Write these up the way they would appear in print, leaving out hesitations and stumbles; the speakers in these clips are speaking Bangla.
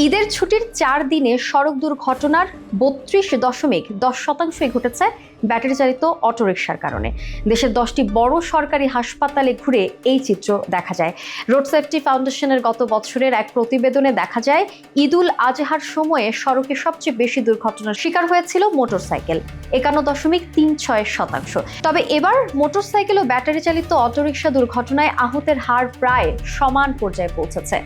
ঈদের ছুটির 4 দিনে সড়ক দুর্ঘটনার 32.10% ঘটেছে ব্যাটারি চালিত অটোরিকশার কারণে। দেশের 10টি বড় সরকারি হাসপাতালে ঘুরে এই চিত্র দেখা যায়। রোড সেফটি ফাউন্ডেশনের গত বছরের এক প্রতিবেদনে দেখা যায়, ঈদুল আজহার সময়ে সড়কে সবচেয়ে বেশি দুর্ঘটনার শিকার হয়েছিল মোটরসাইকেল, 51.36%। তবে এবার মোটরসাইকেল ও ব্যাটারি চালিত অটোরিকশা দুর্ঘটনায় আহতের হার প্রায় সমান পর্যায়ে পৌঁছেছে।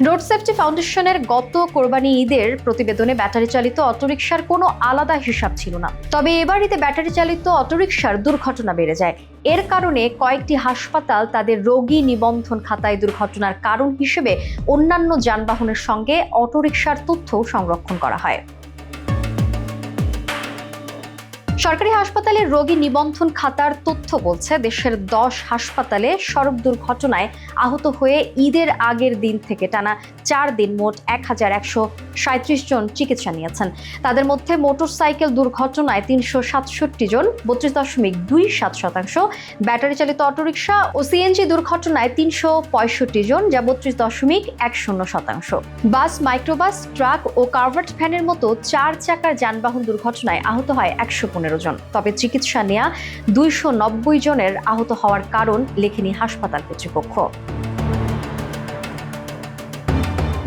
রোড সেফটি ফাউন্ডেশনের গত কোরবানি ঈদের প্রতিবেদনে ব্যাটারি চালিত অটোরিকশার কোনো আলাদা হিসাব ছিল না। তবে এবার ঈদে ব্যাটারি চালিত অটোরিকশার দুর্ঘটনা বেড়ে যায়। এর কারণে কয়েকটি হাসপাতাল তাদের রোগী নিবন্ধন খাতায় দুর্ঘটনার কারণ হিসেবে অন্যান্য যানবাহনের সঙ্গে অটোরিকশার তথ্য সংরক্ষণ করা হয়। সরকারি হাসপাতালের রোগী নিবন্ধন খাতার তথ্য বলছে, দেশের 10 হাসপাতালে সড়ক দুর্ঘটনায় আহত হয়ে ঈদের আগের দিন থেকে টানা 4 দিন মোট 1137 জন চিকিৎসা নিয়েছেন। তাদের মধ্যে মোটরসাইকেল দুর্ঘটনায় 367 জন, 32.27%, ব্যাটারি চালিত অটোরিকশা ও সিএনজি দুর্ঘটনায় 365 জন, যা 32.10%। বাস, মাইক্রোবাস, ট্রাক ও কাভার্ড ভ্যানের মতো 4 চাকার যানবাহন দুর্ঘটনায় আহত হয় 115 জন। তবে চিকিৎসা নেওয়া 290 জনের আহত হওয়ার কারণ লেখেনি হাসপাতাল কর্তৃপক্ষ।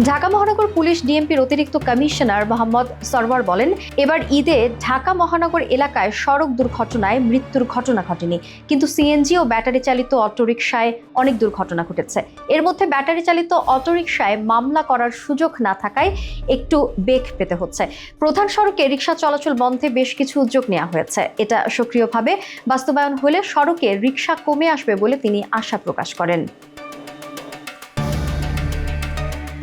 ঢাকা মহানগর পুলিশ ডিএমপির অতিরিক্ত কমিশনার মোহাম্মদ সরওয়ার বলেন, এবার ঈদে ঢাকা মহানগর এলাকায় সড়ক দুর্ঘটনায় মৃত্যুর ঘটনা ঘটেনি, কিন্তু সিএনজি ও ব্যাটারি চালিত অটোরিকশায় অনেক দুর্ঘটনা ঘটেছে। এর মধ্যে ব্যাটারি চালিত অটোরিকশায় মামলা করার সুযোগ না থাকায় একটু বেগ পেতে হচ্ছে। প্রধান সড়কে রিকশা চলাচল বন্ধে বেশ কিছু উদ্যোগ নেওয়া হয়েছে। এটা সক্রিয়ভাবে বাস্তবায়ন হলে সড়কে রিকশা কমে আসবে বলে তিনি আশা প্রকাশ করেন।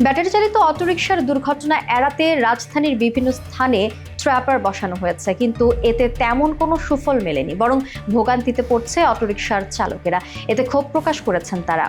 ব্যাটারি চালিত অটোরিকশার দুর্ঘটনা এড়াতে রাজধানীর বিভিন্ন স্থানে ট্র্যাপার বসানো হয়েছে, কিন্তু এতে তেমন কোনো সুফল মেলেনি, বরং ভোগান্তিতে পড়ছে অটোরিকশার চালকেরা। এতে ক্ষোভ প্রকাশ করেছেন তারা।